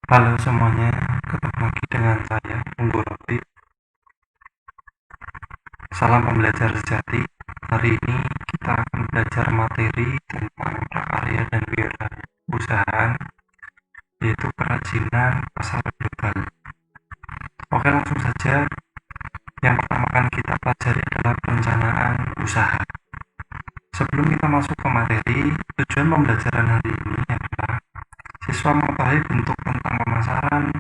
Halo semuanya, ketemu lagi dengan saya, Unggul Roti. Salam pembelajar sejati. Hari ini kita akan belajar materi tentang prakarya dan kewirausahaan, yaitu kerajinan pasar global. Oke, langsung saja. Yang pertama akan kita pelajari adalah perencanaan usaha. Sebelum kita masuk ke materi, tujuan pembelajaran hari ini adalah siswa mengetahui bentuk tentang pemasaran,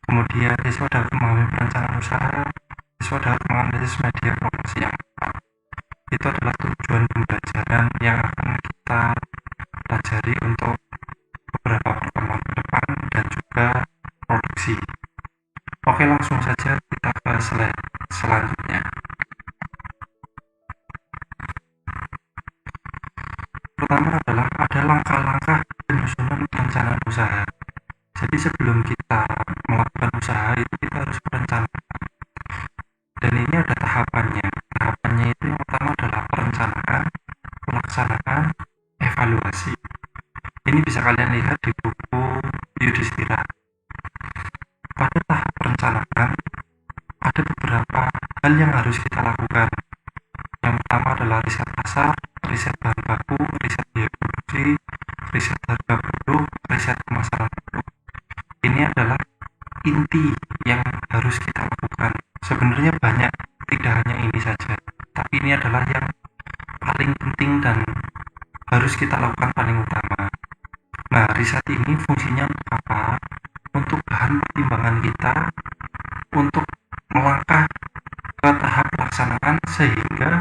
kemudian siswa dapat memahami perencanaan usaha, siswa dapat menganalisis media promosi yang tepat. Itu adalah tujuan pembelajaran yang akan kita pelajari untuk beberapa pertemuan ke depan dan juga produksi. Oke, langsung saja kita ke slide selanjutnya. Pertama adalah ada langkah-langkah penyusunan perencanaan usaha. Jadi sebelum kita melakukan usaha itu kita harus merencanakan. Dan ini ada tahapannya. Tahapannya itu yang pertama adalah perencanaan, pelaksanaan, evaluasi. Ini bisa kalian lihat di buku Yudhistira. Pada tahap perencanaan, ada beberapa hal yang harus kita lakukan. Yang pertama adalah riset pasar, riset bahan baku, riset biaya produksi, riset harga produk, riset pemasaran produk. Ini adalah inti yang harus kita lakukan. Sebenarnya banyak, tidak hanya ini saja, tapi ini adalah yang paling penting dan harus kita lakukan paling utama. Nah, riset ini fungsinya untuk apa? Untuk bahan pertimbangan kita untuk melangkah ke tahap pelaksanaan sehingga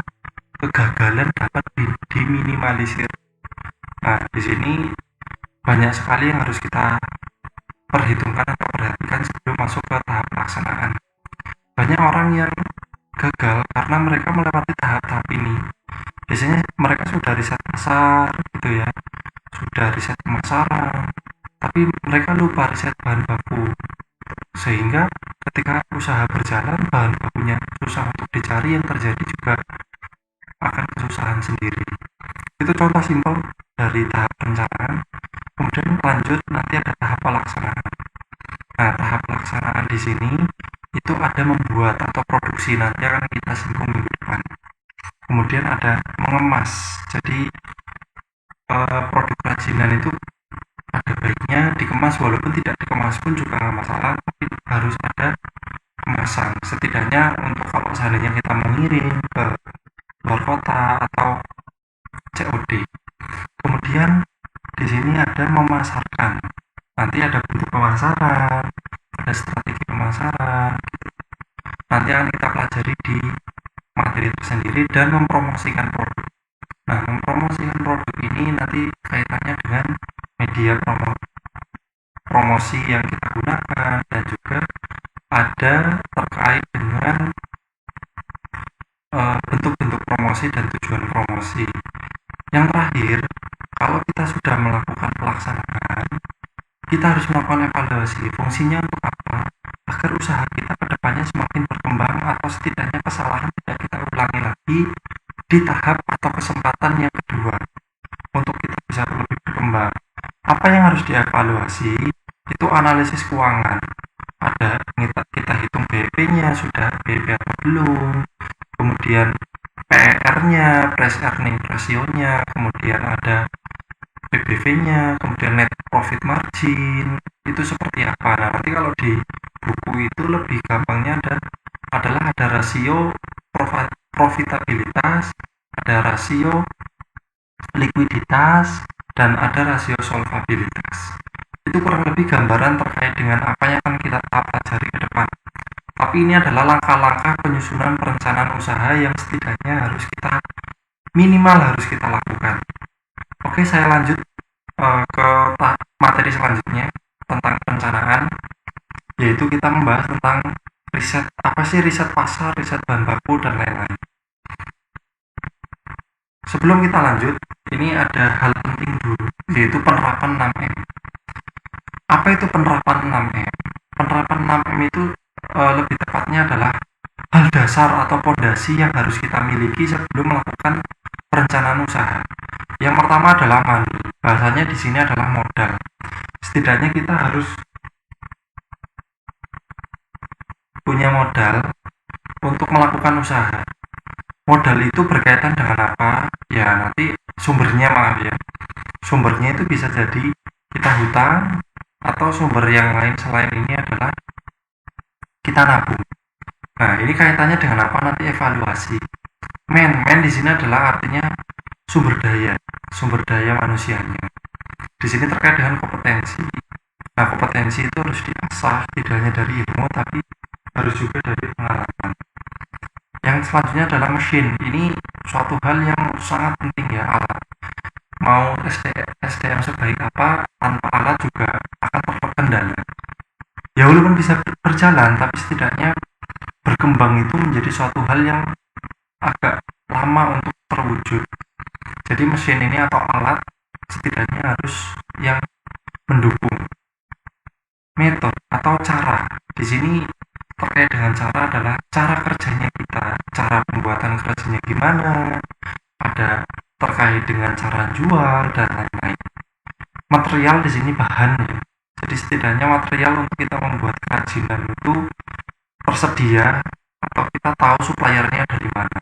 kegagalan dapat diminimalisir. Nah, di sini banyak sekali yang harus kita perhitungkan atau perhatikan sebelum masuk ke tahap pelaksanaan. Banyak orang yang gagal karena mereka melewati tahap-tahap ini. Biasanya mereka sudah riset pasar gitu ya, sudah riset pemasaran, tapi mereka lupa riset bahan baku, sehingga ketika usaha berjalan bahan bakunya susah untuk dicari, yang terjadi juga akan kesusahan sendiri. Itu contoh simpel dari tahap perencanaan. Kemudian lanjut nanti ada tahap pelaksanaan. Nah, tahap pelaksanaan di sini itu ada membuat atau produksi, nanti akan kita singgung minggu depan. Kemudian ada mengemas. Jadi produk kerajinan itu ada baiknya dikemas, walaupun tidak dikemas pun juga nggak masalah, tapi harus ada kemasan setidaknya untuk kalau seandainya kita mengirim ke luar kota atau COD. Kemudian di sini ada memasarkan. Nanti ada bentuk pemasaran, ada strategi pemasaran. Nanti akan kita pelajari di materi tersendiri, dan mempromosikan produk. Nah, mempromosikan produk ini nanti kaitannya dengan media promosi yang kita gunakan, dan juga ada terkait dengan bentuk-bentuk promosi dan tujuan promosi. Yang terakhir, kalau kita sudah melakukan pelaksanaan, kita harus melakukan evaluasi. Fungsinya untuk apa? Agar usaha kita ke depannya semakin berkembang, atau setidaknya kesalahan tidak kita ulangi lagi di tahap atau kesempatan yang kedua untuk kita bisa lebih berkembang. Apa yang harus dievaluasi? Itu analisis keuangan. Ada kita hitung BEP-nya, sudah BEP atau belum. Kemudian PER-nya, price earning ratio-nya, kemudian ada PBV-nya, kemudian net profit margin, itu seperti apa. Nah, nanti kalau di buku itu lebih gampangnya adalah ada rasio profitabilitas, ada rasio likuiditas, dan ada rasio solvabilitas. Itu kurang lebih gambaran terkait dengan apa yang akan kita pelajari ke depan. Tapi ini adalah langkah-langkah penyusunan perencanaan usaha yang setidaknya minimal harus kita lakukan. Oke, saya lanjut ke materi selanjutnya tentang perencanaan, yaitu kita membahas tentang riset. Apa sih riset pasar, riset bahan baku, dan lain-lain. Sebelum kita lanjut, ini ada hal penting dulu, yaitu penerapan 6M. Apa itu penerapan 6M? Penerapan 6M itu lebih tepatnya adalah hal dasar atau fondasi yang harus kita miliki sebelum melakukan perencanaan usaha. Yang pertama adalah money. Bahasanya di sini adalah modal. setidaknya kita harus punya modal untuk melakukan usaha. Modal itu berkaitan dengan apa? Ya nanti sumbernya, maaf ya. Sumbernya itu bisa jadi kita hutang, atau sumber yang lain selain ini adalah kita nabung. Nah, ini kaitannya dengan apa? Nanti evaluasi. Men di sini adalah artinya sumber daya manusianya. Di sini terkait dengan kompetensi. Nah, kompetensi itu harus diasah, tidak hanya dari ilmu, tapi harus juga dari pengalaman. Yang selanjutnya adalah mesin. Ini suatu hal yang sangat penting ya, alat. Mau SDM sebaik apa, tanpa alat juga akan terkendala. Ya walaupun bisa berjalan, tapi setidaknya berkembang itu menjadi suatu hal yang agak lama untuk terwujud. Jadi mesin ini atau alat setidaknya harus yang mendukung. Metode atau cara, di sini terkait dengan cara adalah cara kerjanya kita, cara pembuatan kerjanya gimana, ada terkait dengan cara jual dan lain-lain. Material di sini bahan ya. Jadi setidaknya material untuk kita membuat kerajinan itu tersedia, atau kita tahu suppliernya dari mana.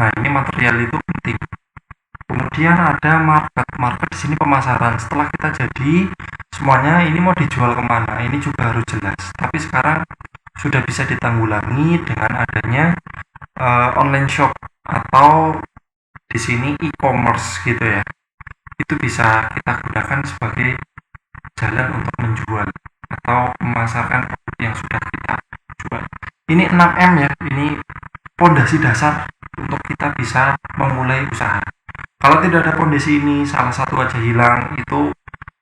Nah, ini material itu penting. Kemudian ada market di sini pemasaran. Setelah kita jadi semuanya, ini mau dijual kemana, ini juga harus jelas. Tapi sekarang sudah bisa ditanggulangi dengan adanya online shop atau di sini e-commerce gitu ya. Itu bisa kita gunakan sebagai jalan untuk menjual atau memasarkan produk yang sudah kita jual. Ini 6M ya, ini pondasi dasar untuk kita bisa memulai usaha. Kalau tidak ada pondasi ini, salah satu aja hilang, itu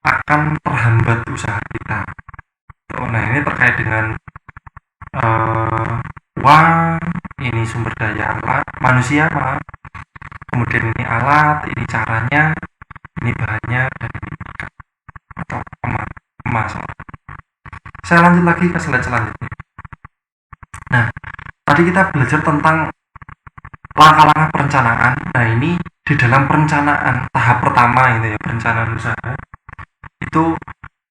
akan terhambat usaha kita. Nah, ini terkait dengan uang, ini sumber daya alat manusia, maaf. Kemudian ini alat, ini caranya, ini bahannya, dan ini market atau pemasaran. Saya lanjut lagi ke slide selanjutnya. Nah, tadi kita belajar tentang langkah-langkah perencanaan. Nah, ini di dalam perencanaan tahap pertama itu ya, perencanaan usaha, itu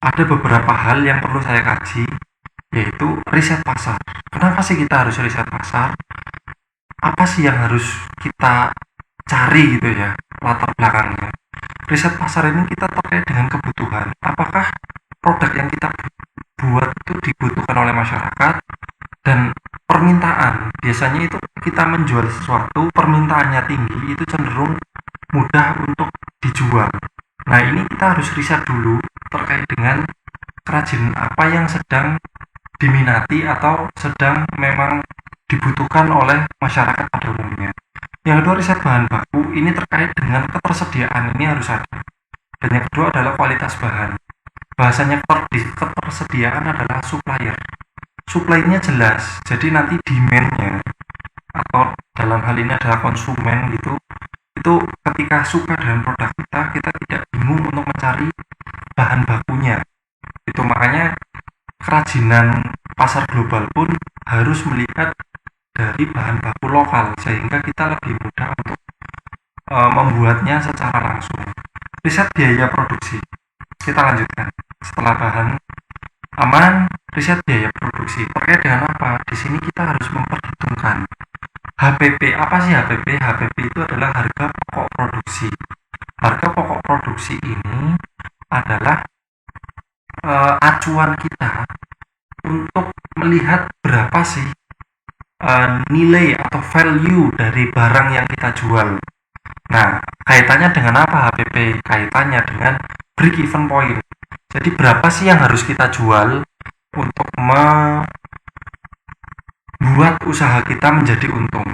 ada beberapa hal yang perlu saya kaji, yaitu riset pasar. Kenapa sih kita harus riset pasar? Apa sih yang harus kita cari gitu ya, latar belakangnya. Riset pasar ini kita terkait dengan kebutuhan. Apakah produk yang kita buat itu dibutuhkan oleh masyarakat, dan permintaan. Biasanya itu kita menjual sesuatu, permintaannya tinggi, itu cenderung mudah untuk dijual. Nah, ini kita harus riset dulu terkait dengan kerajinan apa yang sedang diminati atau sedang memang dibutuhkan oleh masyarakat pada umumnya. Yang kedua, riset bahan baku. Ini terkait dengan ketersediaan, ini harus ada. Dan yang kedua adalah kualitas bahan. Bahasanya ketersediaan adalah supplier. Supply-nya jelas, jadi nanti demand-nya atau dalam hal ini adalah konsumen gitu, itu ketika suka dengan produk kita tidak bingung untuk mencari bahan bakunya. Itu makanya kerajinan pasar global pun harus melihat dari bahan baku lokal, sehingga kita lebih mudah untuk membuatnya secara langsung. Riset biaya produksi, kita lanjutkan. Setelah bahan aman, riset biaya produksi. Terkait dengan apa? Di sini kita harus memperhitungkan HPP. Apa sih HPP? HPP itu adalah harga pokok produksi. Harga pokok produksi ini adalah acuan kita untuk melihat berapa sih nilai atau value dari barang yang kita jual. Nah, kaitannya dengan apa HPP? Kaitannya dengan break even point. Jadi berapa sih yang harus kita jual untuk membuat usaha kita menjadi untung.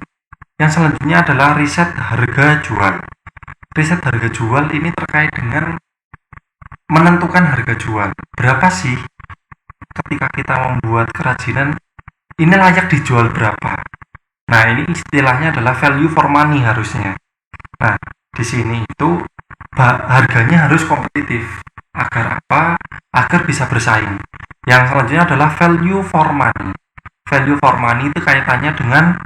Yang selanjutnya adalah riset harga jual. Riset harga jual ini terkait dengan menentukan harga jual. Berapa sih ketika kita membuat kerajinan ini layak dijual berapa? Nah, ini istilahnya adalah value for money harusnya. Nah, di sini itu harganya harus kompetitif. Agar apa? Agar bisa bersaing. Yang selanjutnya adalah value for money. Value for money itu kaitannya dengan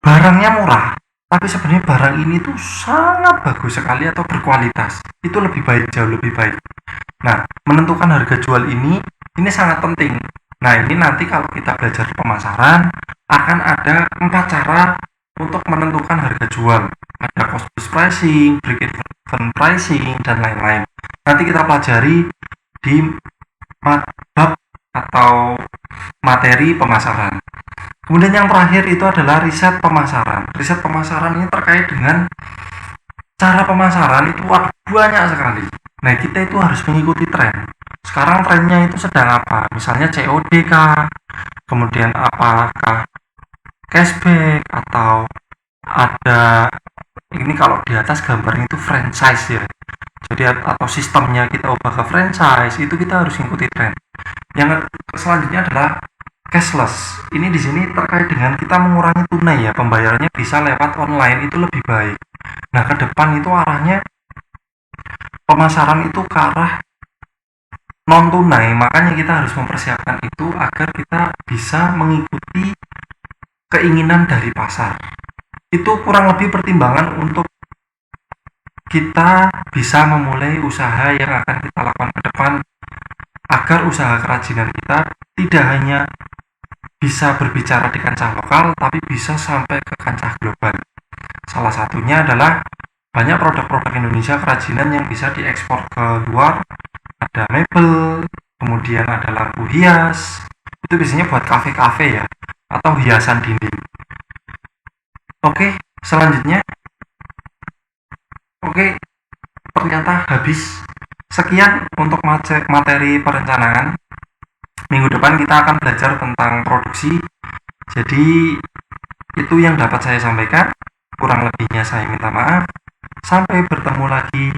barangnya murah, tapi sebenarnya barang ini tuh sangat bagus sekali atau berkualitas. Itu lebih baik, jauh lebih baik. Nah, menentukan harga jual ini sangat penting. Nah, ini nanti kalau kita belajar pemasaran akan ada 4 cara untuk menentukan harga jual. Ada cost plus pricing, break even pricing, dan lain-lain. Nanti kita pelajari di bab atau materi pemasaran. Kemudian yang terakhir itu adalah riset pemasaran. Riset pemasaran ini terkait dengan cara pemasaran itu banyak sekali. Nah, kita itu harus mengikuti tren. Sekarang trennya itu sedang apa? Misalnya COD kah? Kemudian apakah cashback atau ada ini kalau di atas gambarnya itu franchise ya. Jadi atau sistemnya kita ubah ke franchise, itu kita harus mengikuti tren. Yang selanjutnya adalah cashless. Ini di sini terkait dengan kita mengurangi tunai ya, pembayarannya bisa lewat online, itu lebih baik. Nah, ke depan itu arahnya pemasaran itu ke arah non tunai, makanya kita harus mempersiapkan itu agar kita bisa mengikuti keinginan dari pasar. Itu kurang lebih pertimbangan untuk kita bisa memulai usaha yang akan kita lakukan ke depan agar usaha kerajinan kita tidak hanya bisa berbicara di kancah lokal tapi bisa sampai ke kancah global. Salah satunya adalah banyak produk-produk Indonesia kerajinan yang bisa diekspor ke luar. Ada mebel, kemudian ada lampu hias, itu biasanya buat kafe-kafe ya, atau hiasan dinding. Oke, selanjutnya, ternyata habis. Sekian untuk materi perencanaan. Minggu depan kita akan belajar tentang produksi. Jadi itu yang dapat saya sampaikan. Kurang lebihnya saya minta maaf. Sampai bertemu lagi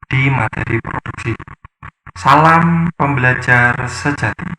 di materi produksi. Salam pembelajar sejati.